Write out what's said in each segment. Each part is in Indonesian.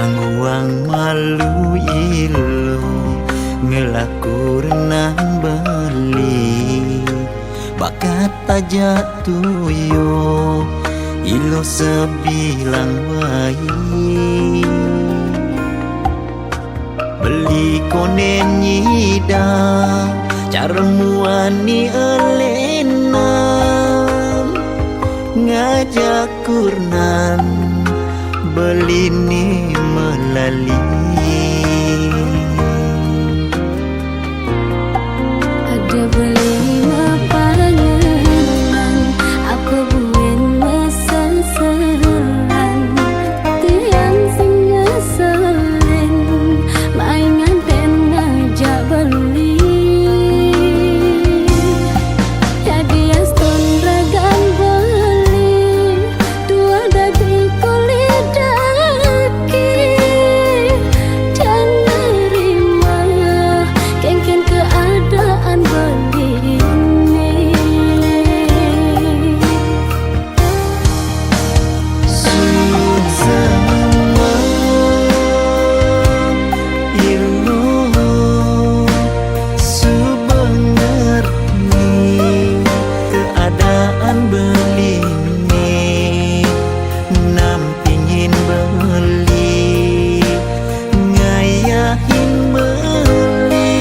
Anguang malu ilo ngelaku renang beli bakat aja tuyo ilo sebilang wai beli konen nyida cara muani elenan ngajak kurnan beli ni melali ada beli mapangan apa buen meseseran tiang sing ngeselin mainan ten ngajak beli jadi aston ragan beli dua dadi kulit daki dan nerima kengken keadaan beli ini sud semua ilmu subenger ni keadaan beli ni nampingin beli ngayahin beli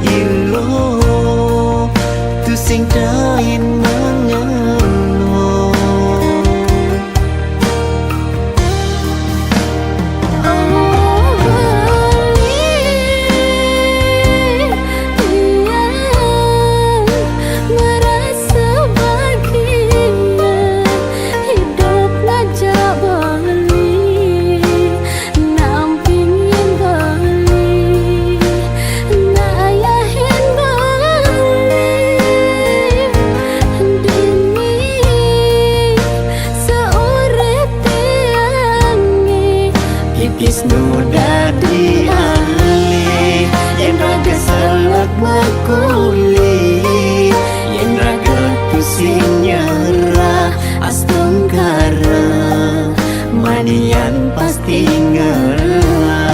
ilo tu sing dain mengeluh oh beli dia merasa bahagia hidup ngajak beli nampingin beli ngayahin beli dini seurip tiangi kikis nu dadi ahli yen raga selak makuli yen raga tu sing nyerah astungkara manian pasti ngelah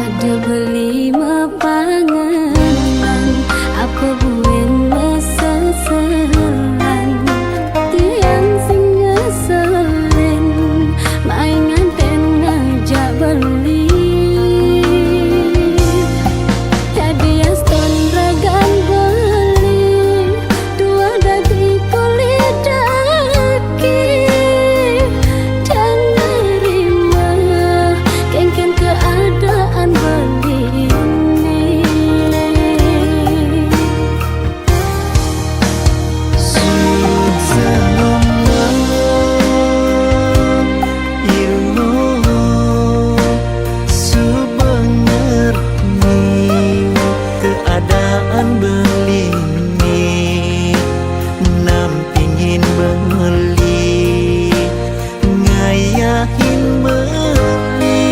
ada beli mapangan apa buen meseseran tiang sing ngeselin mainan ten ngajak beli jadi aston ragan beli dua dadi kulit daki dan nerima kengken keadaan beli ini sud semua ilmu subenger ni keadaan beli ni nampingin beli ngayahin beli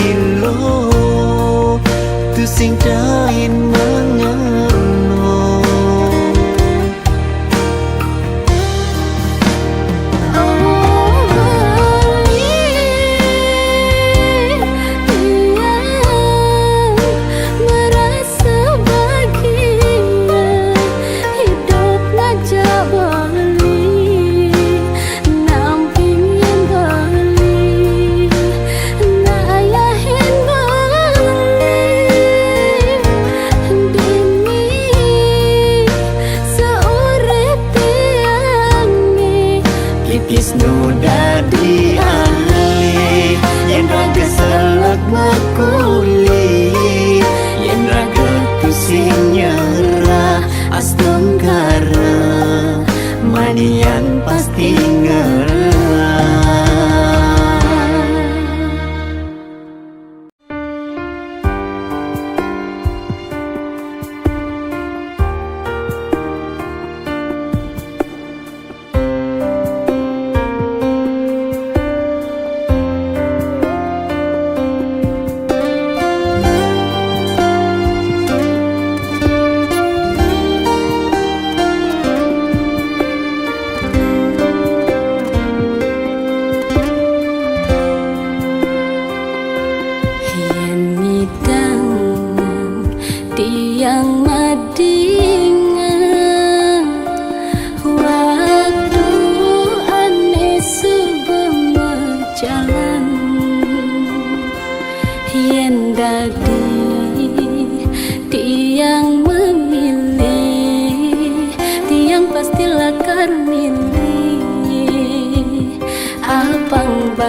ilo tu sing dain mengeluh oh beli dia merasa bahagia hidup ngajak beli nampingin beli ngayahin beli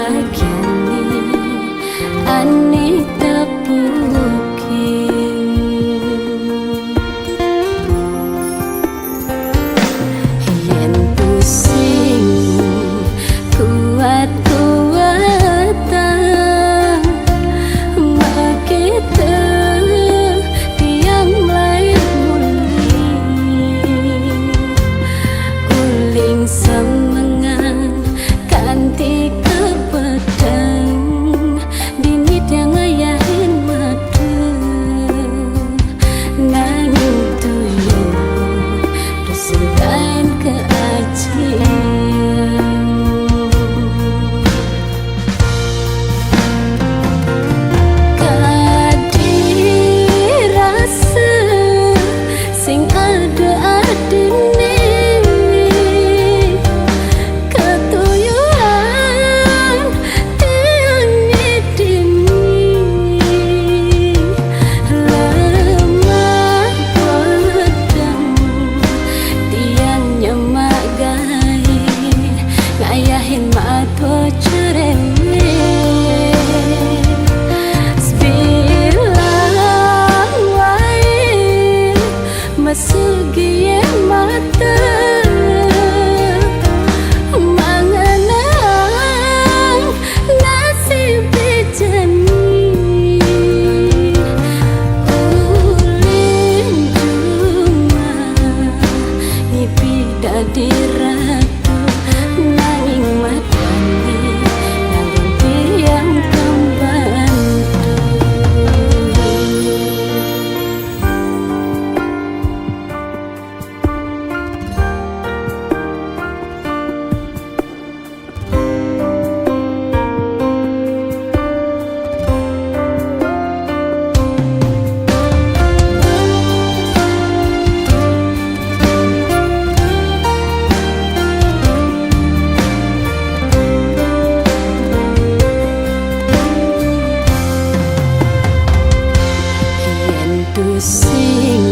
bagiani ani tepukin yen pusing kuat-kuatan begitu tiang lain muli guling semengan kanti kepedang dinit yang ayahin madu nanging tuyu dosentain keajian kadirasa sing ada adine ngayahin mato cerewet sebilang wae masugi mata mangenang nasib jani ulin cuma ngipi dadi ratu nanging matane nanging tiang pembantu pusing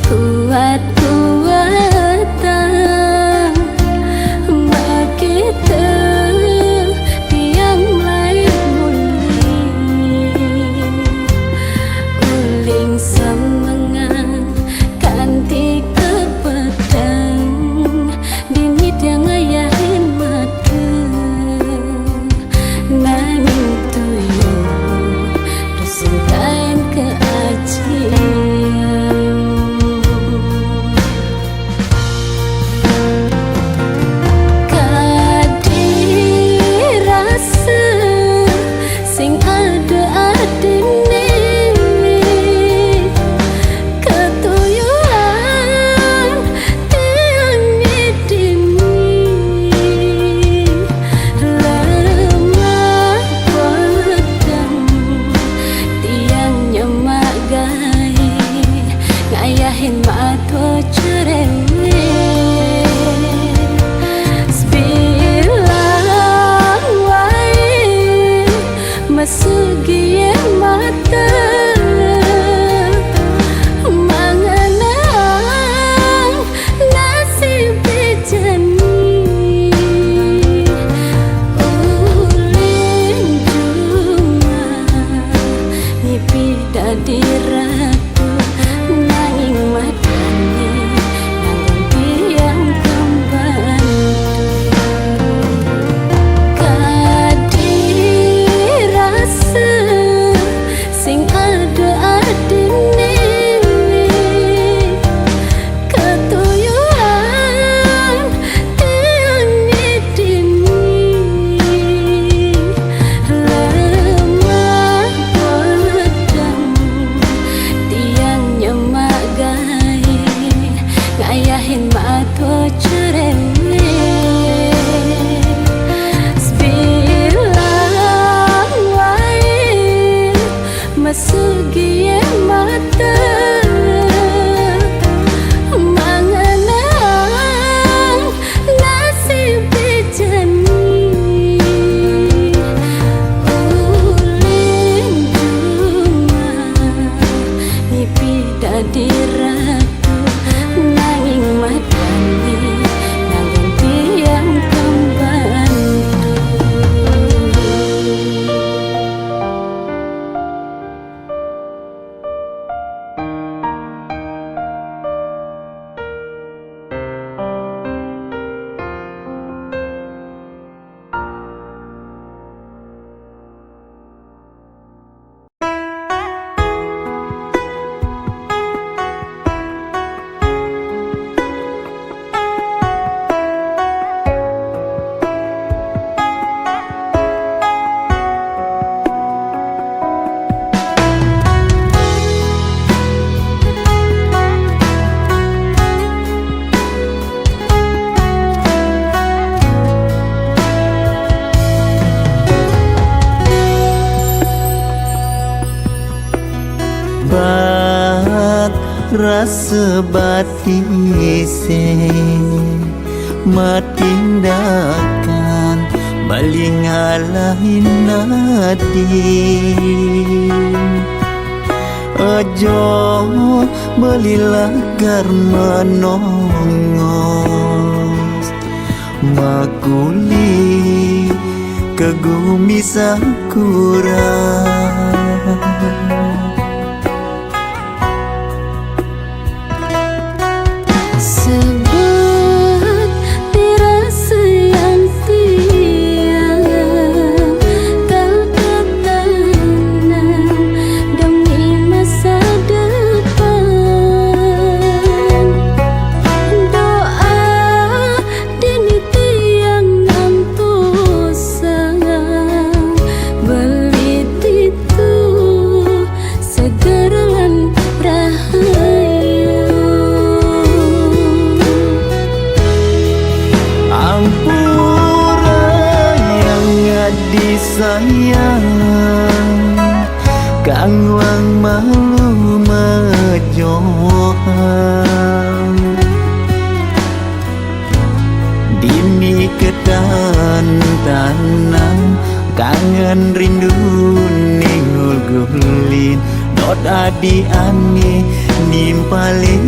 kuat-kuatan begitu tiang lain muli guling semengan kanti kepedang dinit yang ayahin madu nanging tuyu dosentain kadirasa sing ada adine ketuyuan tiang nyidini lemah pedang tiang nyemak gai ngayahin mato cerewet sebilang wae masugi mata mangenang nasib jani ulin cuma ngipi dadi ratu nanging matane nanging tiang pembantu kadirasa sing ada adine ketuyuan tiang nyidini lemah pedang tiang nyemak gai ngayahin mato cerewet sebilang wae masugi mata mangenang nasib jani ulin cuma ngipi dadi ratu nanging matane nanging tiang pembantu rasa batise matindakan balik ngalahin natin. Ojo belilagar menongos makuli kegumi sakura. Sebut dirasa yang tiang tak tenang demi masa depan. Doa dini tiang nantosa belit itu segeran rahayu. Ampura yang ngadi sayang kang wang malu majohan dini ketan tanang kangen rindu ningul gulin dot adi ani nimpalin.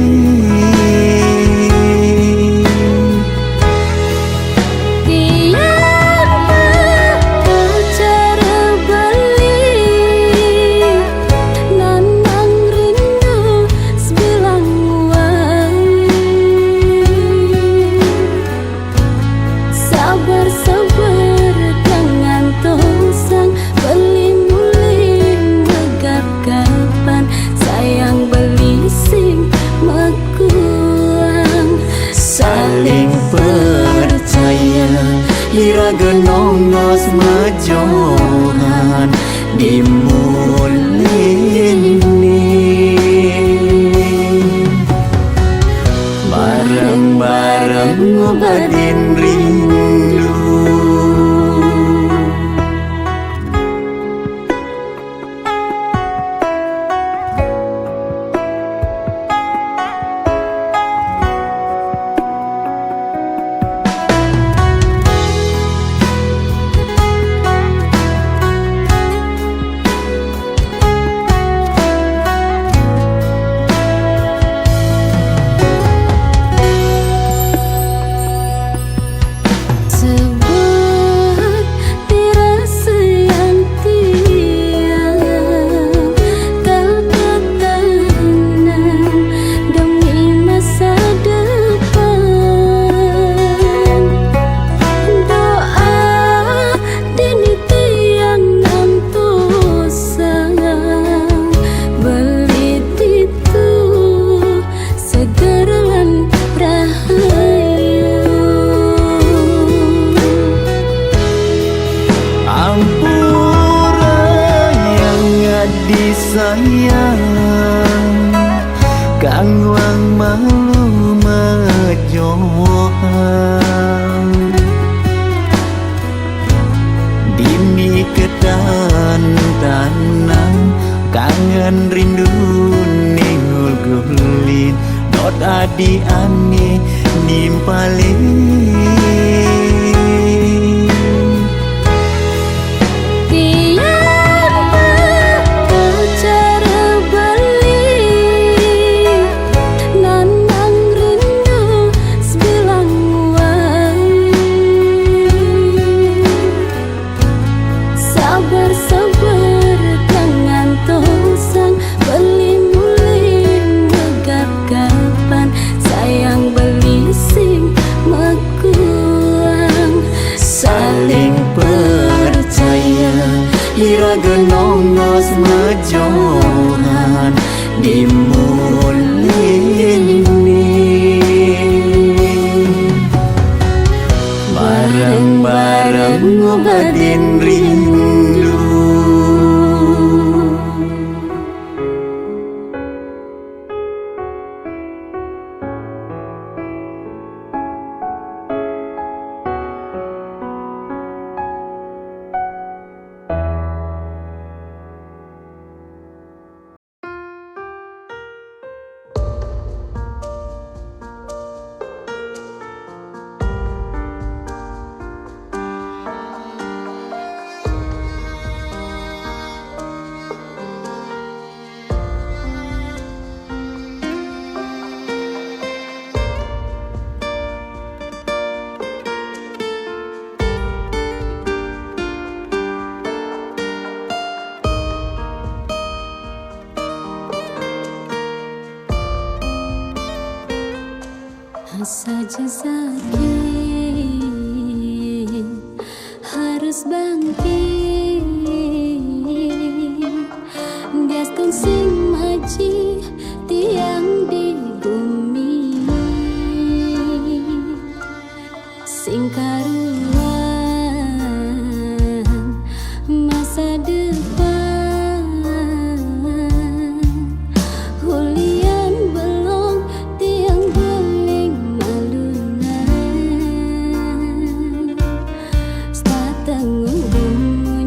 Sabar dengan tosang beli mulai megap kapan sayang beli sing mekuang Saling percaya iraga nongos majohan dimulini bareng-bareng ngobatin rindu. Sebut dirasa yang tiang tak tenang demi masa depan. Doa dini tiang nantosa belit itu segeran rahayu. Ampura yang ngadi sayang kang wang malu majohan dini ketan tanang kangen rindu ningul gulin dot adi ani nimpalin. Sabar dengan tosang beli mulai megap kapan sayang beli sing meku saja sakit, harus bangkit. Gaston sing maji tiang di bumi, sing karuan masa depan. Hulian belum tiang beling malunan, setateng umur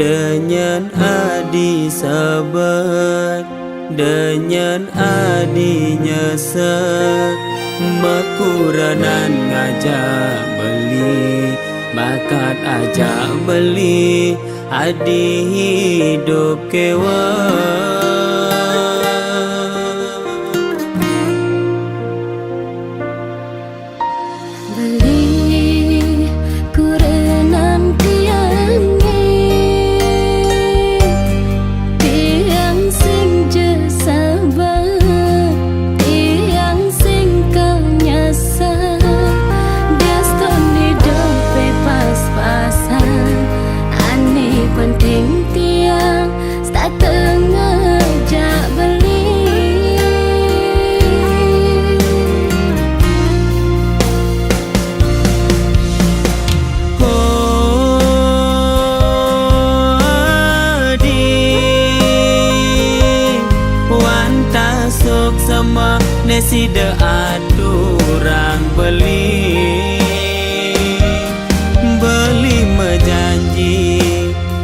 Dengan adi sabar, dengan adi nyesek, makuranan ngajak beli, bakat ajak beli, adi hidup kewa. Beli kurenan tiangi, tiang sing je sabar, tiang sing kau nyasar. Deston di dope pas-pasan, aneh penting tiang tak tengah jak beli. Sama nesi de aturang beli, beli menjanji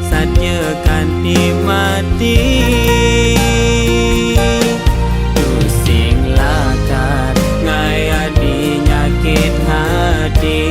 saatnya kan dimati. Pusing lakat ngaya dinyakit hati.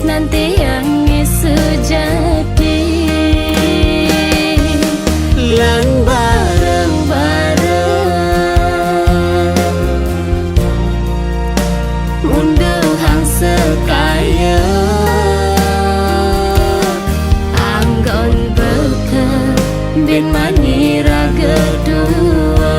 Nanti yang isu jadi lang bareng-bareng munduhang sekaya anggon beken bin manira gedua.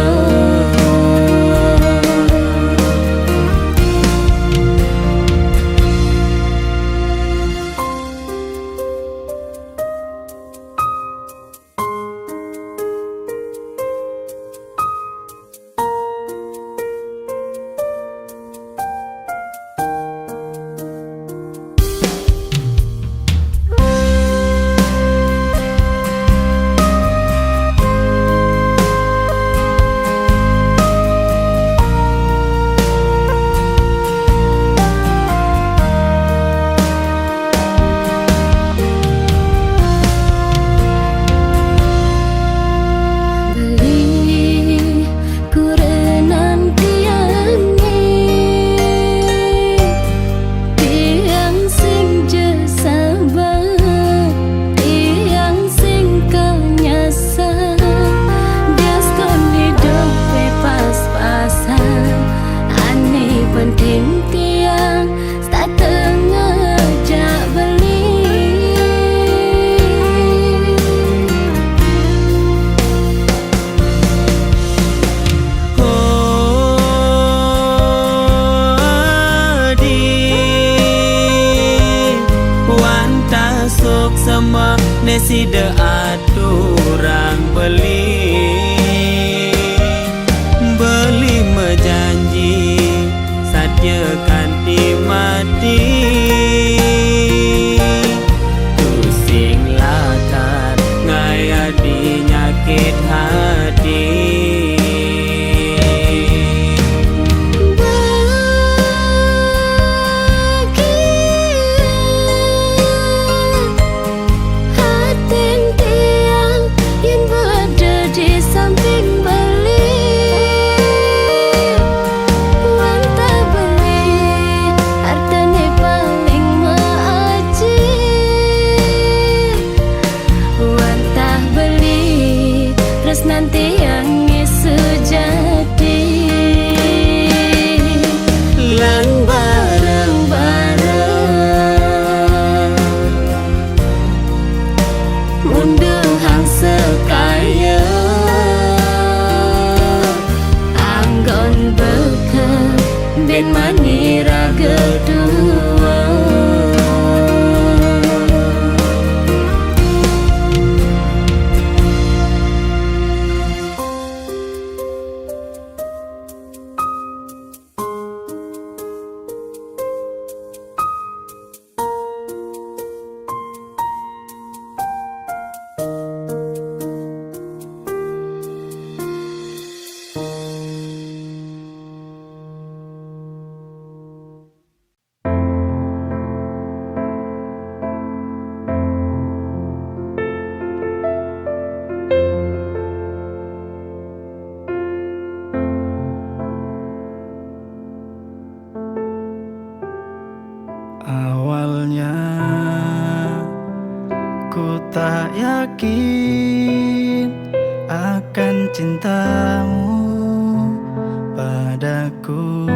Sama nesi de aturang beli, beli menjanji saatnya kan dimati. Pusing lakat ngaya dinyakit hati. Nanti yang isu jadi lang bareng-bareng munduhang sekaya anggon beken bin manira gedua. yakin akan cintamu padaku.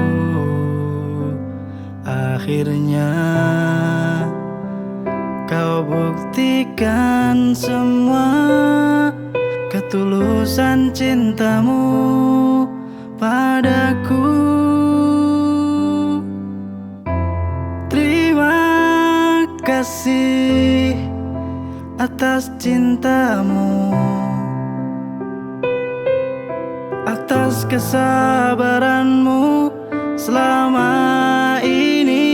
Akhirnya kau buktikan semua ketulusan cintamu padaku. Terima kasih atas cintamu, atas kesabaranmu selama ini.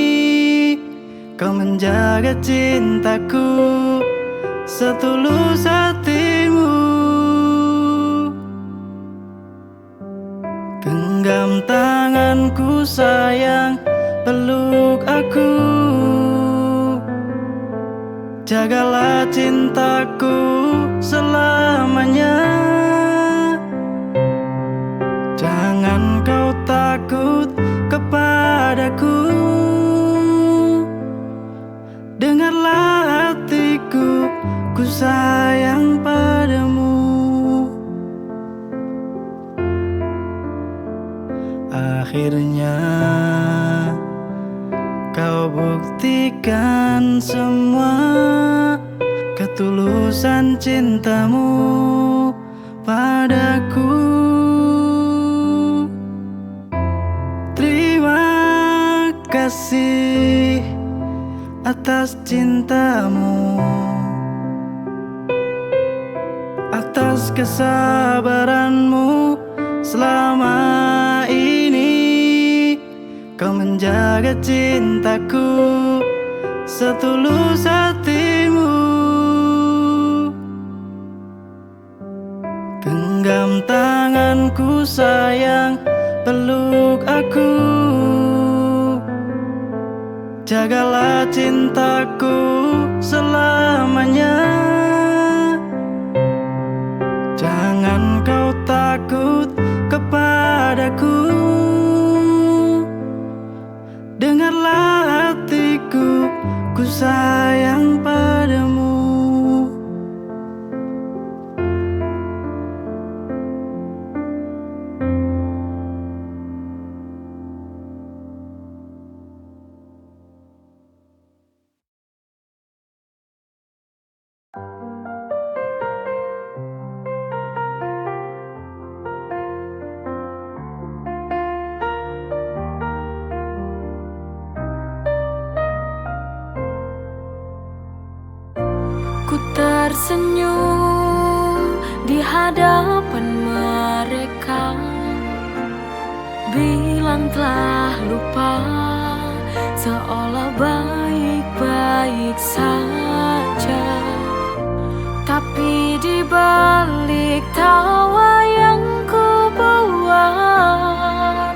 Kau menjaga cintaku setulus hatimu. Genggam tanganku sayang, peluk aku. Jagalah cintaku selamanya. Jangan kau takut kepadaku. Dengarlah hatiku, ku sayang padamu. Akhirnya kau buktikan semua ketulusan cintamu padaku. Terima kasih atas cintamu, atas kesabaranmu selama ini. Kau menjaga cintaku setulus hatimu. Genggam tanganku sayang, peluk aku. Jagalah cintaku selamanya. Jangan kau takut kepadaku. Dengarlah hatiku, ku sayang padamu. Ku tersenyum di hadapan mereka, bilang telah lupa, seolah baik-baik saja. Tapi di balik tawa yang ku buat,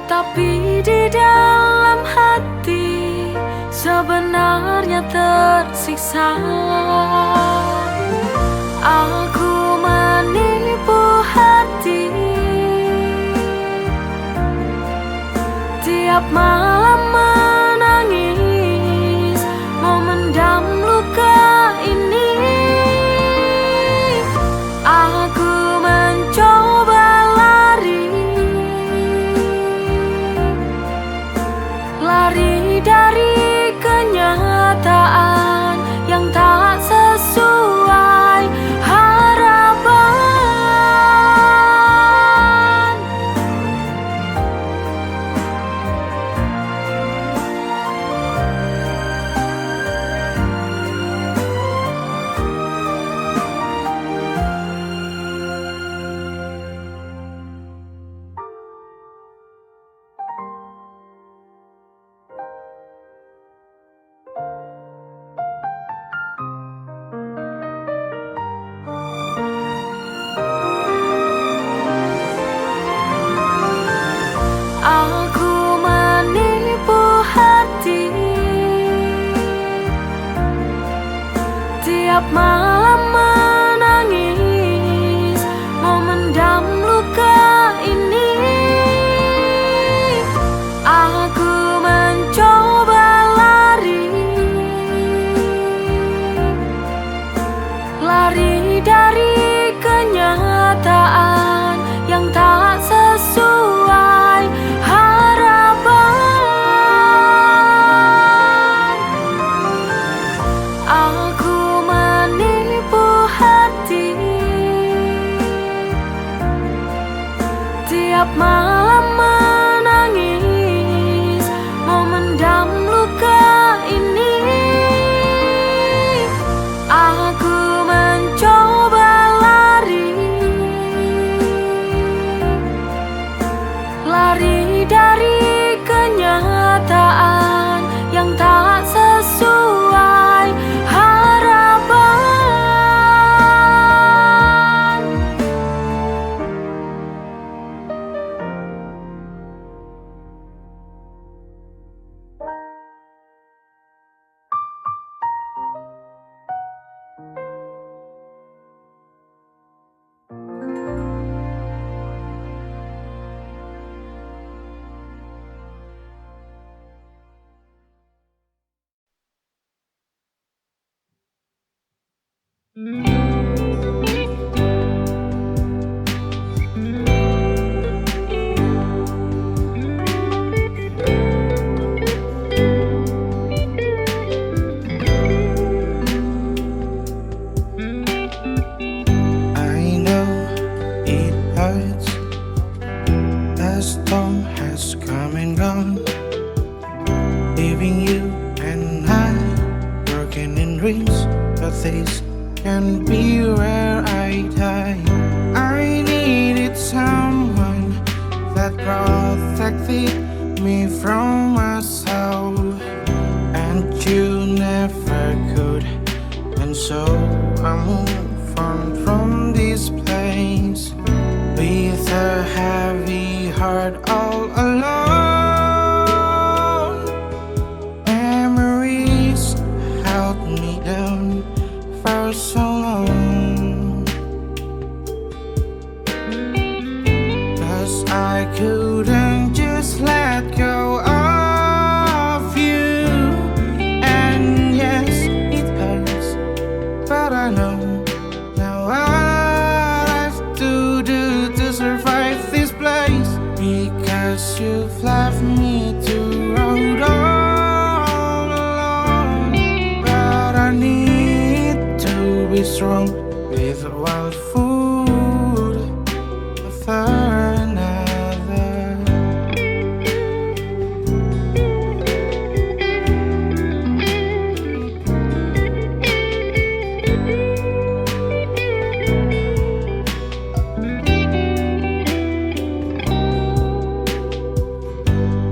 tapi di dalam hati sebenarnya tersiksa. Aku menipu hati, tiap malam menangis, memendam luka ini. Aku mencoba lari dari kenyataan yang tak sesuai harapan. Tiap malam menangis, memendam luka ini. Aku mencoba lari dari kenyataan yang tak sesuai harapan. I know it hurts. The storm has come and gone, leaving you and I broken in dreams. But this can be where I die. I needed someone that protected me from myself, and you never could. And so I move on from this place with a heavy heart all alone. Memories held me down for so long, 'cause I couldn't just let go of you. And yes, it hurts, but I know now what I have to do to survive this place. Because you've left me to road all alone. But I need to be strong with one foot after another.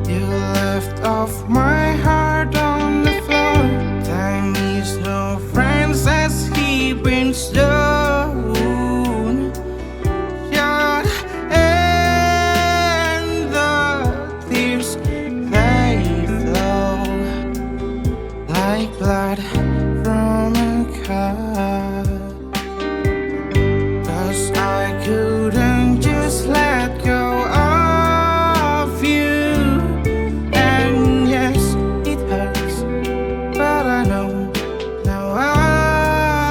You left off my heart on the floor. Time is no friend, says he brings down. Yeah, and the tears they flow like blood from a cut. 'Cause I couldn't just let go of you. And yes, it hurts, but I know now what I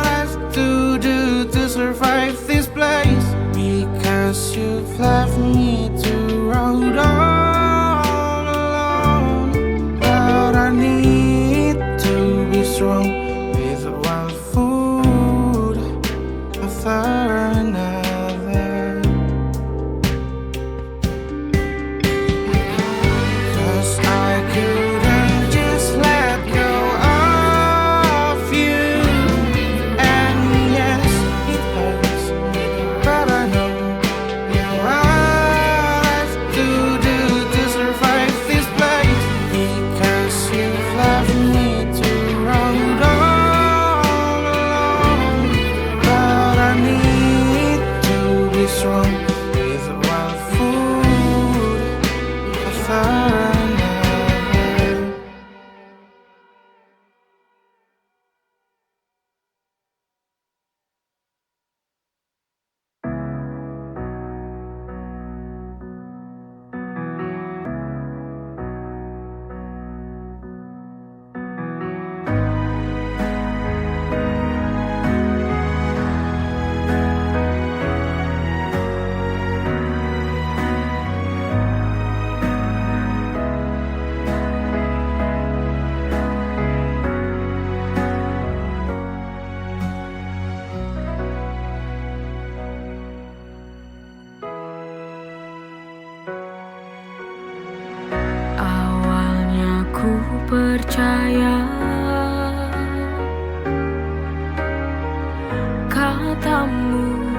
have to do to survive this place. Because you've left me to road all alone. But I need to be strong with one foot after another. 'Cause I couldn't just let go of you. And yes, it hurts, but I know now what I have to do to survive this place. Because you've left me to road all alone. But I need percaya katamu,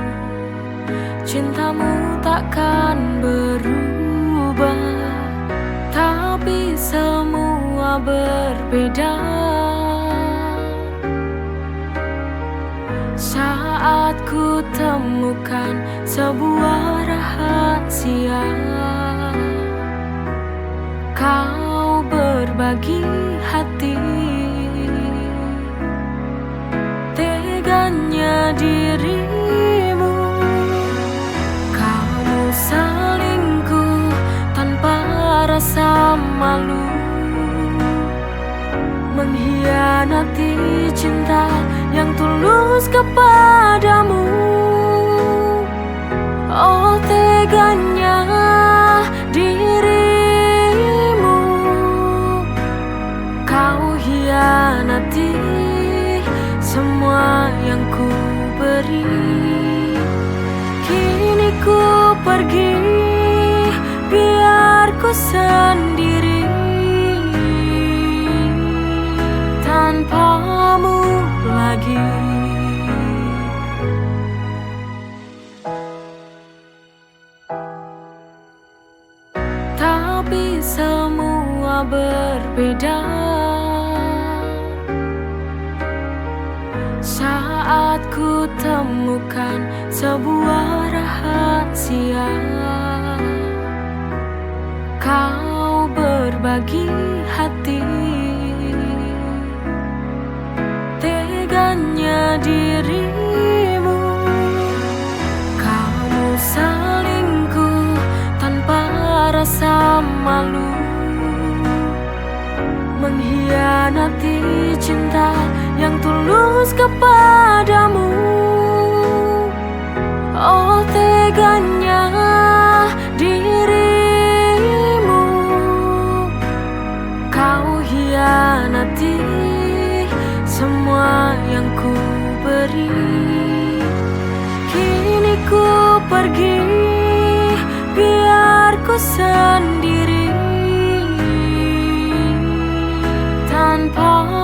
cintamu takkan berubah, tapi semua berbeda. Saat ku temukan sebuah rahasia, kau berbagi hati. Teganya dirimu, kamu selingkuh tanpa rasa malu, mengkhianati cinta yang tulus kepadamu. Oh teganya dirimu, kau hianati semua yang ku beri. Kini ku pergi, biar ku sendiri tanpamu lagi. Tapi semua berbeda. Saat ku temukan sebuah rahasia, kau berbagi hati. Teganya dirimu, kamu selingkuh tanpa rasa malu, mengkhianati cinta yang tulus kepadamu. Oh teganya dirimu, kau hianati semua yang ku beri. Kini ku pergi, biar ku sendiri tanpa